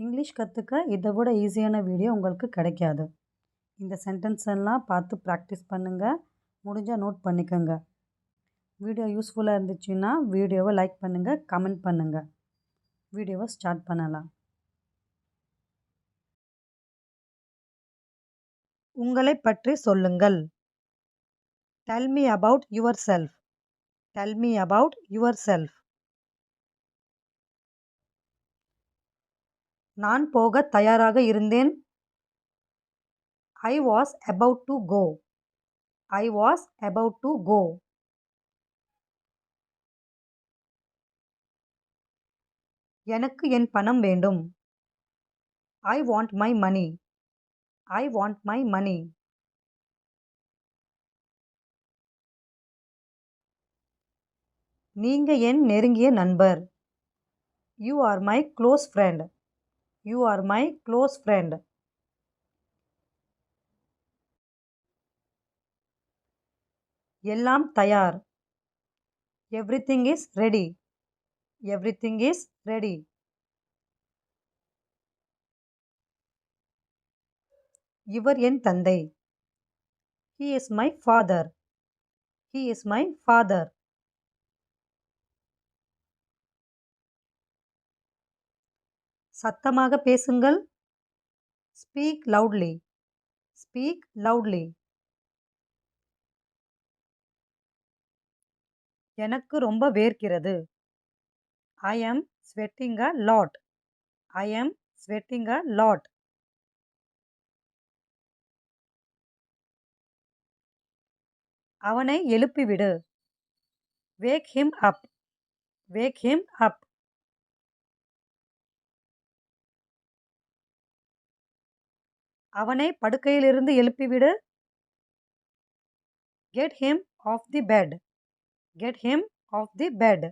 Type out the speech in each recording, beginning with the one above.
English கற்றுக்க இதை விட ஈஸியான வீடியோ உங்களுக்கு கிடைக்காது. இந்த சென்டென்ஸ் எல்லாம் பார்த்து ப்ராக்டிஸ் பண்ணுங்கள். முடிஞ்சால் நோட் பண்ணிக்கோங்க. வீடியோ யூஸ்ஃபுல்லாக இருந்துச்சுன்னா வீடியோவை லைக் பண்ணுங்கள், கமெண்ட் பண்ணுங்கள். வீடியோவை ஸ்டார்ட் பண்ணலாம். உங்களை பற்றி சொல்லுங்கள். Tell me about yourself. Tell me about yourself. நான் போக தயாராக இருந்தேன். I was about to go. I was about to go. எனக்கு என் பணம் வேண்டும். I want my money. I want my money. நீங்க என் நெருங்கிய நண்பர். You are my close friend. You are my close friend. எல்லாம் தயார். Everything is ready. Everything is ready. இவர் என் தந்தை. He is my father. He is my father. சத்தமாக பேசுங்கள். Speak loudly. Speak loudly. எனக்கு ரொம்ப வேர்க்கிறது. I am sweating a lot. I am sweating a lot. அவனை எழுப்பிவிடு. Wake him up. Wake him up. அவனை படுக்கையிலிருந்து எழுப்பிவிடு. Get him off the bed. Get him off the bed.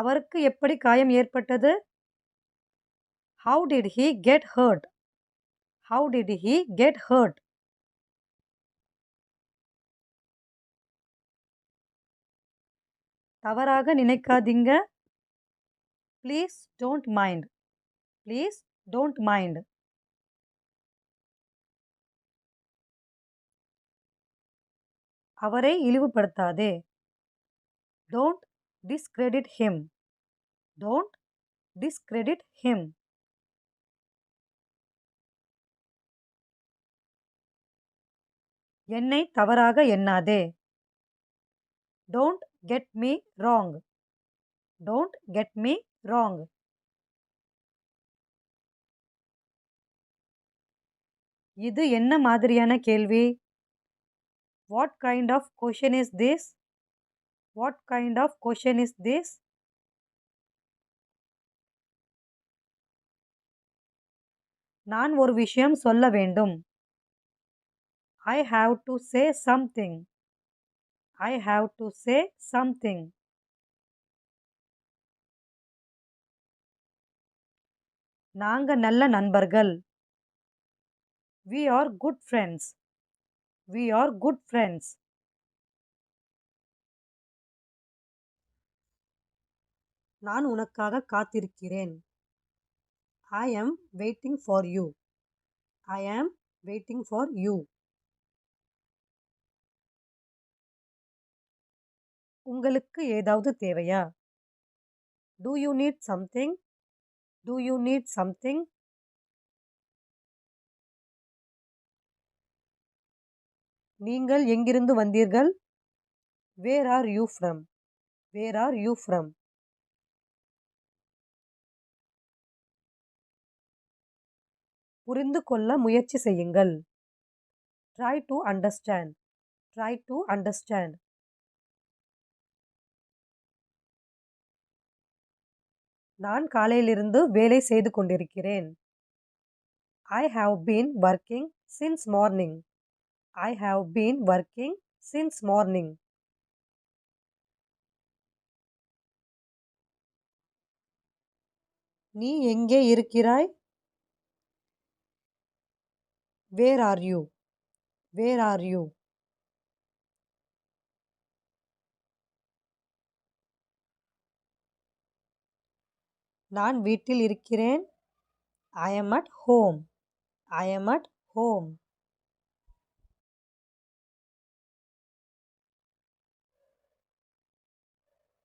அவருக்கு எப்படி காயம் ஏற்பட்டது? How did he get hurt? How did he get hurt? தவறாக நினைக்காதீங்க. Please don't mind. Please don't mind. அவரை இழிவுபடுத்தாதே. Don't discredit him. Don't discredit him. என்னை தவறாக எண்ணாதே. Don't get me wrong. Don't get me wrong. இது என்ன மாதிரியான கேள்வி? What kind of question is this? What kind of question is this? நான் ஒரு விஷயம் சொல்ல வேண்டும். I have to say something. I have to say something. நாங்க நல்ல நண்பர்கள். We are good friends. We are good friends. நான் உனக்காக காத்திருக்கிறேன். I am waiting for you. I am waiting for you. உங்களுக்கு ஏதாவது தேவையா? Do you need something? Do you need something? நீங்கள் எங்கிருந்து வந்தீர்கள்? Where are you from? Where are you from? புரிந்து கொள்ள முயற்சி செய்யுங்கள். Try to understand. Try to understand. நான் காலையிலிருந்து வேலை செய்து கொண்டிருக்கிறேன். I have been working since morning. I have been working since morning. நீ எங்கே இருக்கிறாய்? Where are you? Where are you? நான் வீட்டில் இருக்கிறேன். I am at home. I am at home.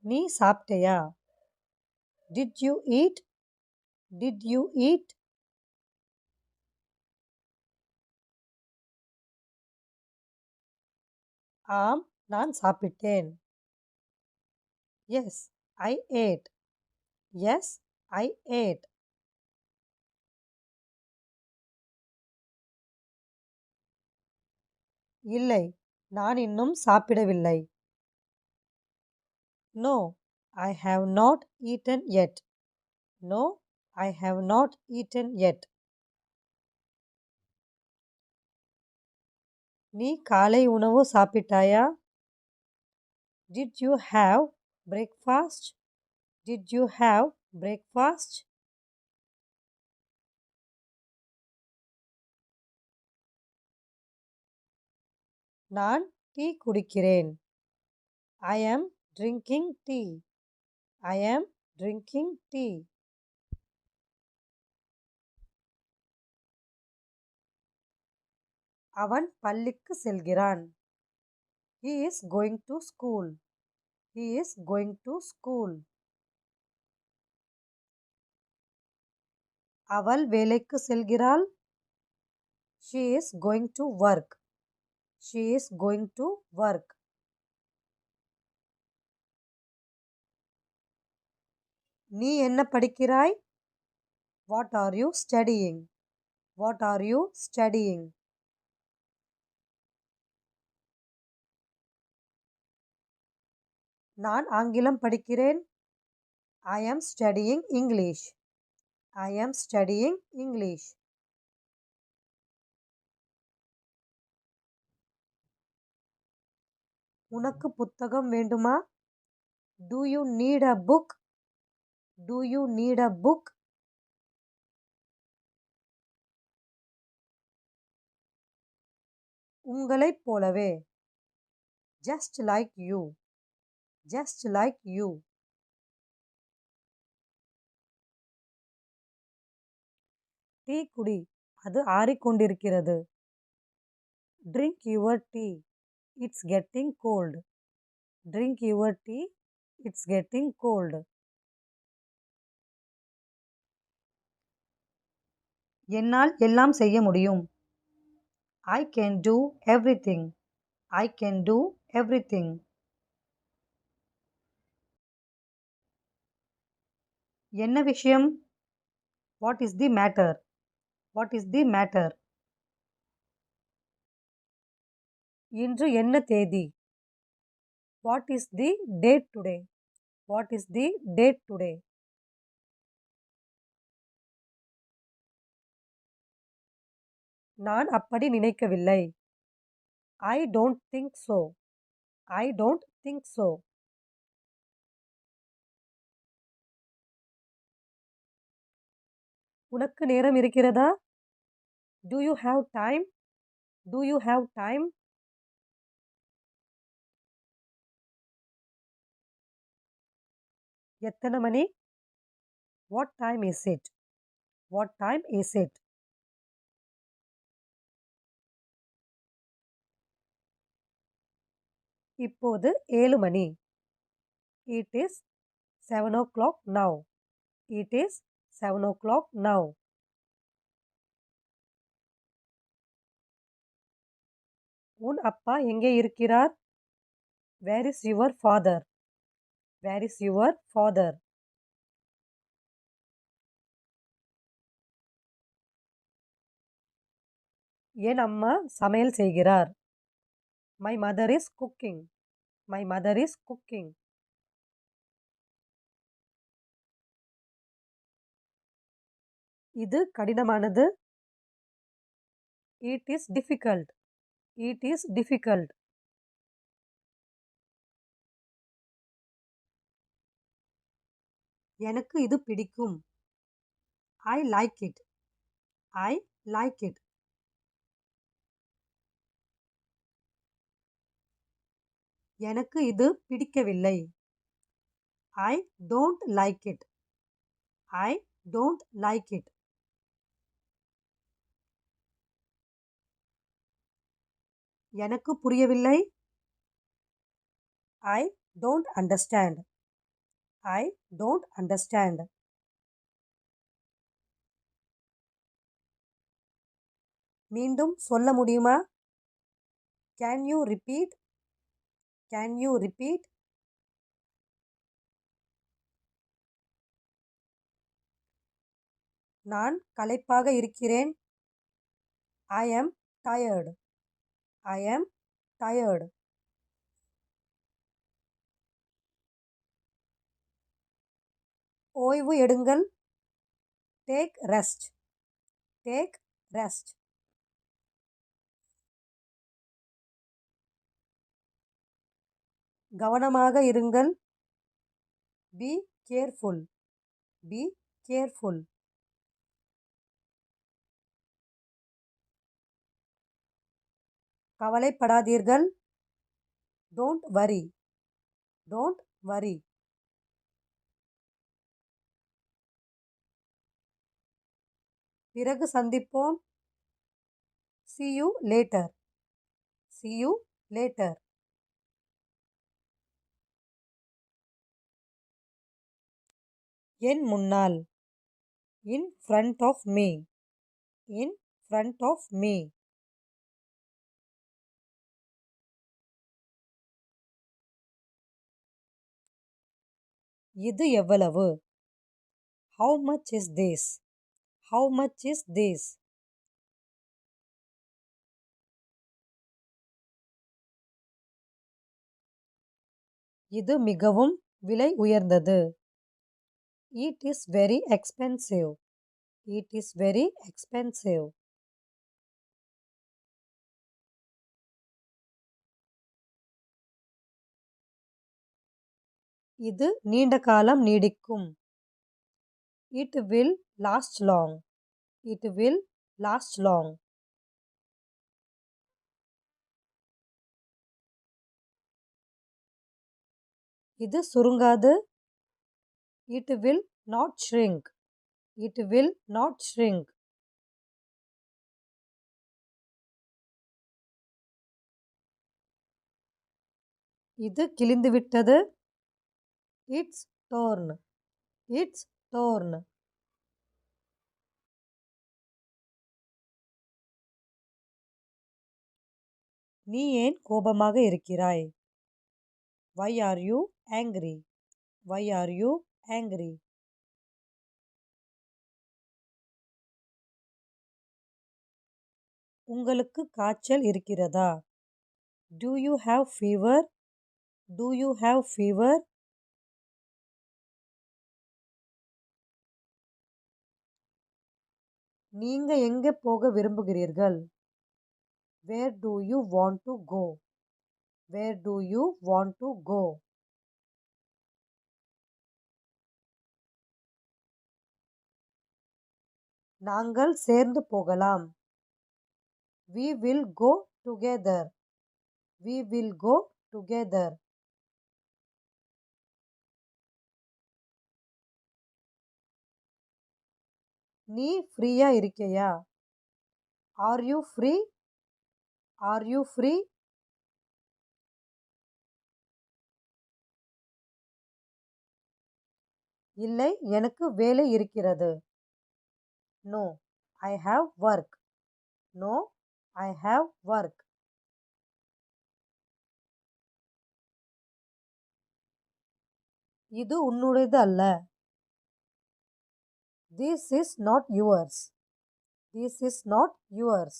நீ சாப்பிட்டியா? Did you eat? Did you eat? ஆம், நான் சாப்பிட்டேன். Yes, I ate. Yes, I ate. இல்லை, நான் இன்னும் சாப்பிடவில்லை. No, I have not eaten yet. No, I have not eaten yet. நீ காலை உணவு சாப்பிட்டாயா? Did you have breakfast? Did you have breakfast? நான் டீ குடிக்கிறேன். I am drinking tea. I am drinking tea. அவன் பள்ளிக்கு செல்கிறான். He is going to school. He is going to school. அவள் வேலைக்கு செல்கிறாள். She is going to work. She is going to work. நீ என்ன படிக்கிறாய்? What are you studying? What are you studying? நான் ஆங்கிலம் படிக்கிறேன். I am studying English. I am studying English. உனக்கு புத்தகம் வேண்டுமா? Do you need a book? Do you need a book? உங்களைப் போலவே. Just like you. Just like you. Tea குடி, அது ஆறிக்கொண்டிருக்கிறது. Drink your tea. It's getting cold. Drink your tea. It's getting cold. என்னால் எல்லாம் செய்ய முடியும். I can do everything. I can do everything. என்ன விஷயம்? What is the matter? What is the matter? இன்று என்ன தேதி? What is the date today? What is the date today? நான் அப்படி நினைக்கவில்லை. I don't think so. I don't think so. உனக்கு நேரம் இருக்கிறதா? Do you have time? Do you have time? எத்தனை மணி? What time is it? What time is it? இப்போது 7 மணி. It is 7 o'clock now. It is 7 o'clock now. உன் அப்பா எங்கே இருக்கிறார்? Where is your father? Where is your father? என் அம்மா சமையல் செய்கிறார். My mother is cooking. My mother is cooking. இது கடினமானது. It is difficult. It is difficult. எனக்கு இது பிடிக்கும். I like it. I like it. எனக்கு இது பிடிக்கவில்லை. I don't like it. I don't like it. எனக்கு புரியவில்லை. I don't understand. I don't understand. மீண்டும் சொல்ல முடியுமா? Can you repeat? Can you repeat? நான் களைப்பாக இருக்கிறேன். I am tired. I am tired. ஓய்வு எடுங்கள். Take rest. Take rest. கவனமாக இருங்கள். Be careful. Be careful. கவலைப்படாதீர்கள். Don't worry. Don't worry. பிறகு சந்திப்போம். See you later. See you later. என் முன்னால். In front of me. In front of me. இது எவ்வளவு? How much is this? How much is this? இது மிகவும் விலை உயர்ந்தது. It is very expensive. It is very expensive. இது நீண்ட காலம் நீடிக்கும். It will last long. It will last long. இது சுருங்காது. It will not shrink. It will not shrink. இது கிழிந்துவிட்டது. It's torn. It's torn. நீ ஏன் கோபமாக இருக்கிறாய்? Why are you angry? Why are you angry? உங்களுக்கு காய்ச்சல் இருக்கிறதா? Do you have fever? Do you have fever? நீங்க எங்கே போக விரும்புகிறீர்கள்? Where do you want to go? Where do you want to go? நாங்கள் சேர்ந்து போகலாம். We will go together. We will go together. நீ ஃப்ரீயா இருக்கையா? Are you free? Are you free? இல்லை, எனக்கு வேலை இருக்கிறது. No, I have work. No, I have work. இது உன்னுடையது அல்ல. This is not yours. This is not yours.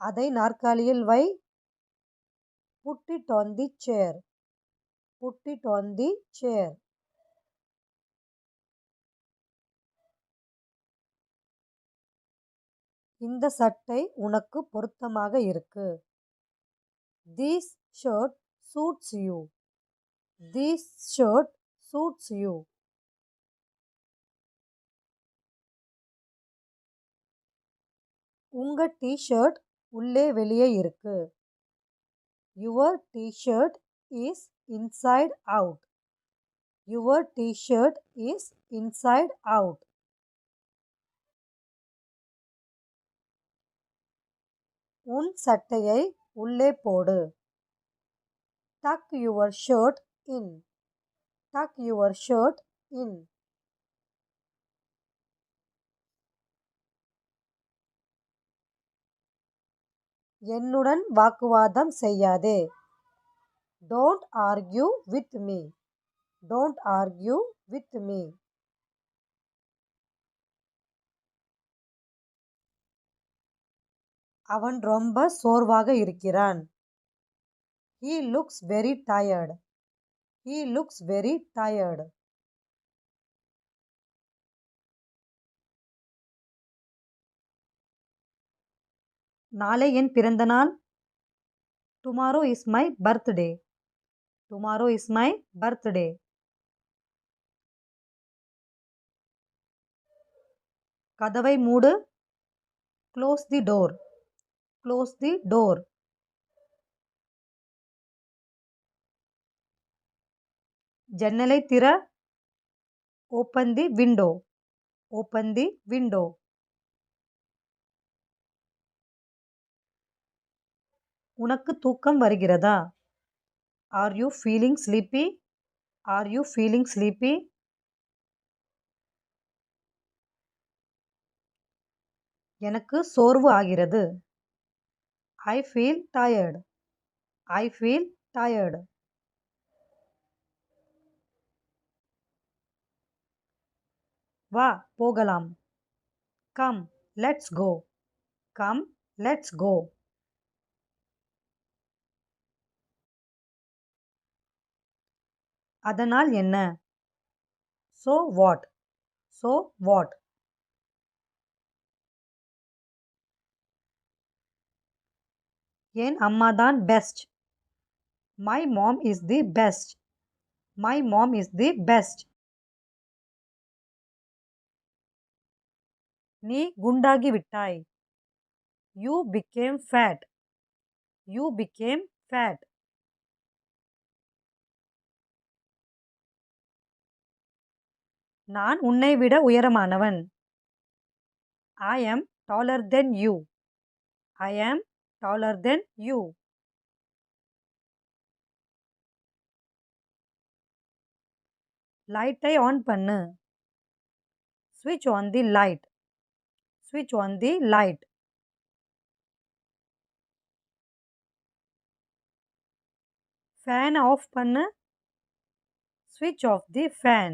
அதை நாற்காலியில் வை. Put it on the chair. Put it on the chair. இந்த சட்டை உனக்கு பொருத்தமாக இருக்கு. This shirt suits you. This shirt suits you. உங்க t-shirt உள்ளே வெளியே இருக்கு. Your t-shirt is inside out. Your t-shirt is inside out. உன் சட்டையை உள்ளே போடு. Tuck your shirt in. Tuck your shirt in. என்னுடன் வாக்குவாதம் செய்யாதே. Don't argue with me. Don't argue with me. அவன் ரொம்ப சோர்வாக இருக்கிறான். He looks very tired. He looks very tired. நாளை என் பிறந்தநாள். Tomorrow is my birthday. Tomorrow is my birthday. கதவை மூடு. Close the door. Close the door. ஜன்னலை திற. Open the window. Open the window. உனக்கு தூக்கம் வருகிறதா? Are you feeling sleepy? Are you feeling sleepy? எனக்கு சோர்வு ஆகிறது. I feel tired. I feel tired. வா போகலாம். Come, let's go. Come, let's go. அதனால் என்ன? So what? So what? என் அம்மாதான் best. My mom is the best. My mom is the best. நீ குண்டாகி விட்டாய். You became fat. You became fat. நான் உன்னை விட உயரமானவன். I am taller than you. I am taller than you. லைட்டை on பண்ணு. Switch on the light. Switch on the light. Fan off பண்ணு. Switch off the fan.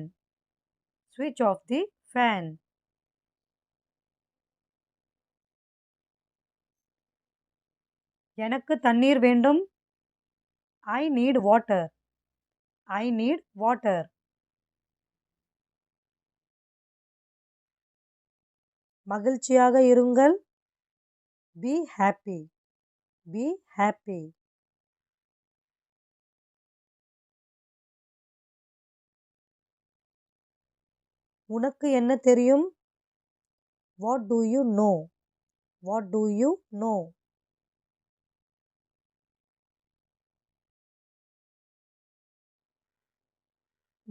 Switch off the fan. எனக்கு தண்ணீர் வேண்டும். I need water. I need water. மகிழ்ச்சியாக இருங்கள். Be happy. Be happy. உனக்கு என்ன தெரியும்? What do you know? What do you know?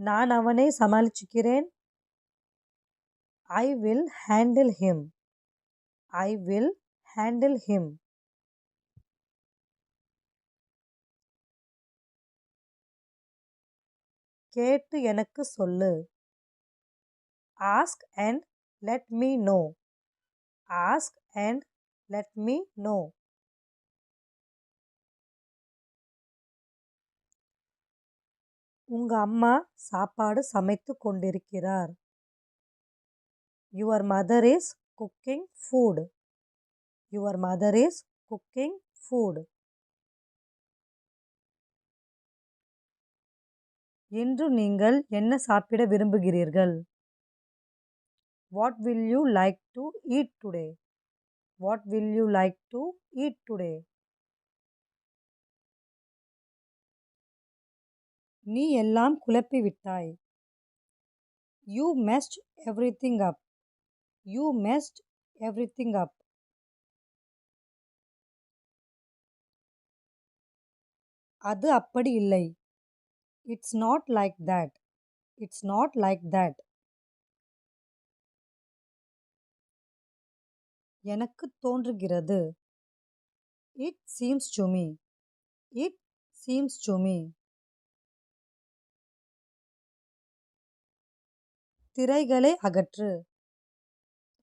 நான் அவனை சமாளிச்சுக்கிறேன். I will handle him. I will handle him. கேட்டு எனக்கு சொல்லு. Ask and let me know. Ask and let me know. உங்க அம்மா சாப்பாடு சமைத்து கொண்டிருக்கிறார். Your mother is cooking food. Your mother is cooking food. இன்று நீங்கள் என்ன சாப்பிட விரும்புகிறீர்கள்? What will you like to eat today? What will you like to eat today? நீ எல்லாம் குழப்பி விட்டாய். You messed everything up. You messed everything up. அது அப்படி இல்லை. It's not like that. It's not like that. எனக்கு தோன்றுகிறது. It seems to me. It seems to me. திரைகளை அகற்று.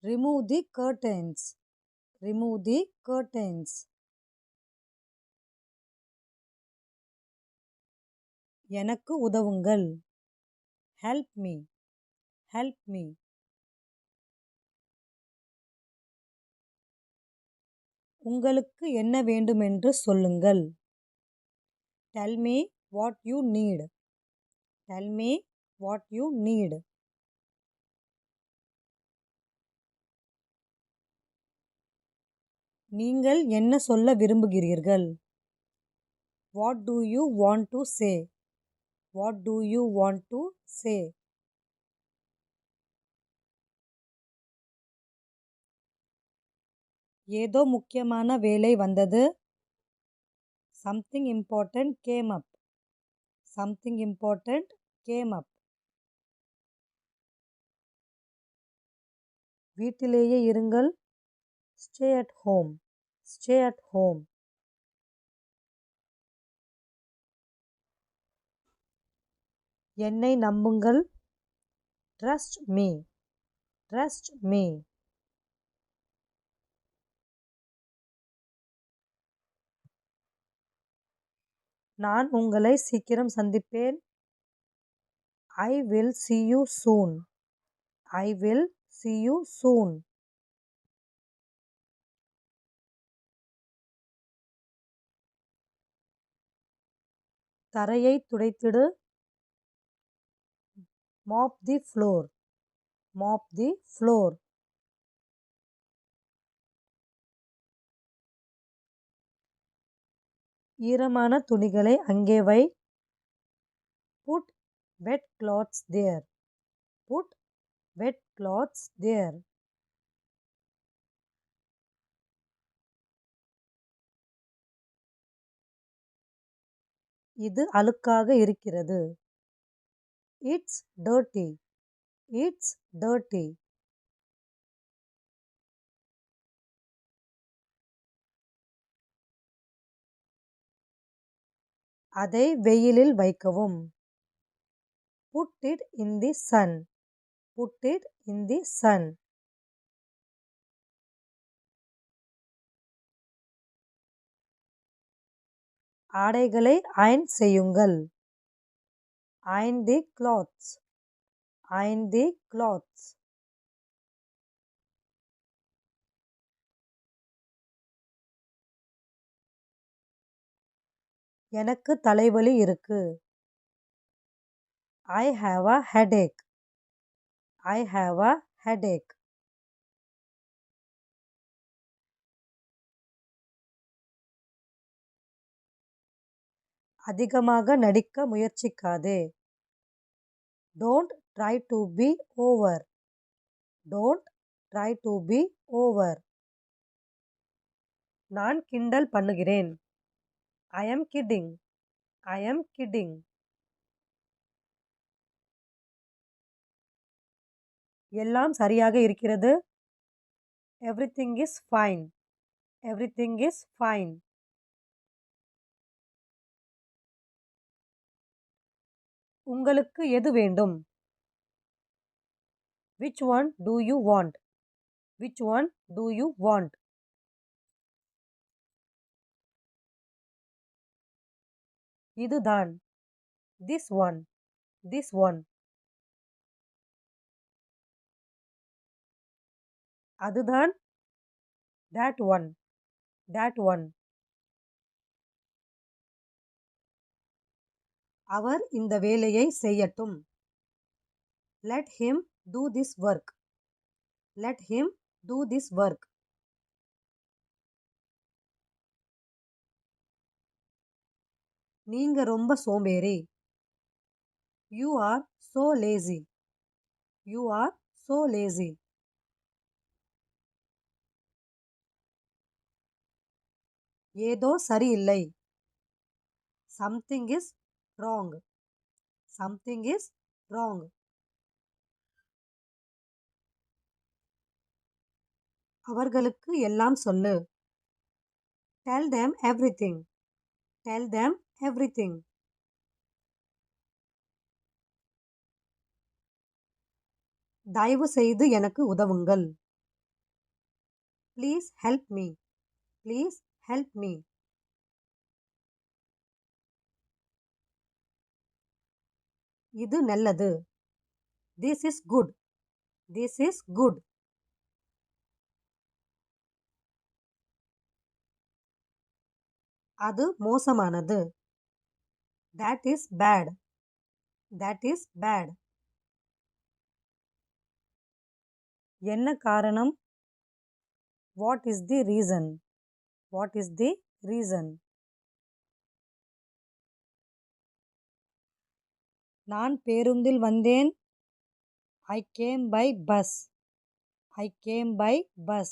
Remove the curtains. Remove the curtains. எனக்கு உதவுங்கள். Help me. Help me. உங்களுக்கு என்ன வேண்டுமென்று சொல்லுங்கள். Tell me what you need. Tell me what you need. நீங்கள் என்ன சொல்ல விரும்புகிறீர்கள். What do you want to say. What do you want to say. ஏதோ முக்கியமான வேலை வந்தது. Something important came up. Something important came up. வீட்டிலேயே இருங்கள். Stay at home. Stay at home. என்னை நம்புங்கள். Trust me. Trust me. நான் உங்களை சீக்கிரம் சந்திப்பேன். I will see you soon. I will see you soon. தரையை துடைத்திடு. mop the floor. mop the floor. ஈரமான துணிகளை அங்கே வை. put wet clothes there. put wet clothes there. இது அழுக்காக இருக்கிறது. It's dirty. It's dirty. அதை வெயிலில் வைக்கவும். Put it in the sun. Put it in the sun. ஆடைகளை அயர்ன் செய்யுங்கள். Iron the clothes. Iron the clothes. எனக்கு தலைவலி இருக்கு. I have a headache. I have a headache. அதிகமாக நடிக்க முயற்சிக்காதே. Don't try to be over. Don't try to be over. நான் கிண்டல் பண்ணுகிறேன். I am kidding. I am kidding. எல்லாம் சரியாக இருக்கிறது. Everything is fine. Everything is fine. உங்களுக்கு எது வேண்டும். Which one do you want? Which one do you want? இதுதான். This one. This one. அதுதான். That one. That one. அவர் இந்த வேலையை செய்யட்டும். Let him do this work. Let him do this work. நீங்க ரொம்ப சோம்பேறி. You are so lazy. You are so lazy. ஏதோ சரியில்லை. something is wrong. Something is wrong. அவர்களுக்கு எல்லாம் சொல்லு. Tell them everything. Tell them everything. தயவு செய்து எனக்கு உதவுங்கள். Please help me. Please help me. இது நல்லது. This is good. This is good. அது மோசமானது. That is bad. That is bad. என்ன காரணம்? What is the reason? What is the reason? நான் பேருந்தில் வந்தேன். I came by bus. I came by bus.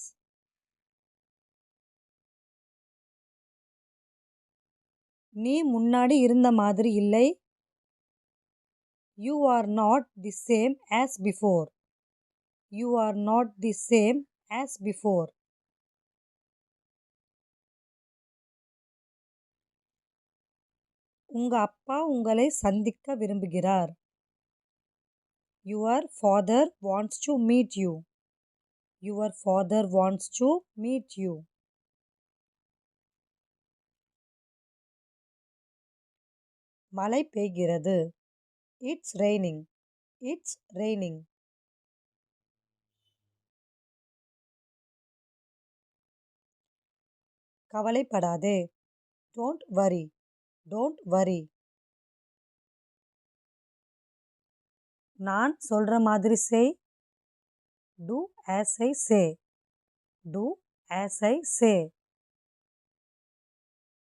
நீ முன்னாடி இருந்த மாதிரி இல்லை. You are not the same as before. You are not the same as before. உங்க அப்பா உங்களை சந்திக்க விரும்புகிறார். Your father wants to meet you. Your father wants to meet you. மழை பெய்கிறது. It's raining. It's raining. கவலைப்படாதே. Don't worry. Don't worry. நான் சொல்ற மாதிரி செய். Do as I say. Do as I say.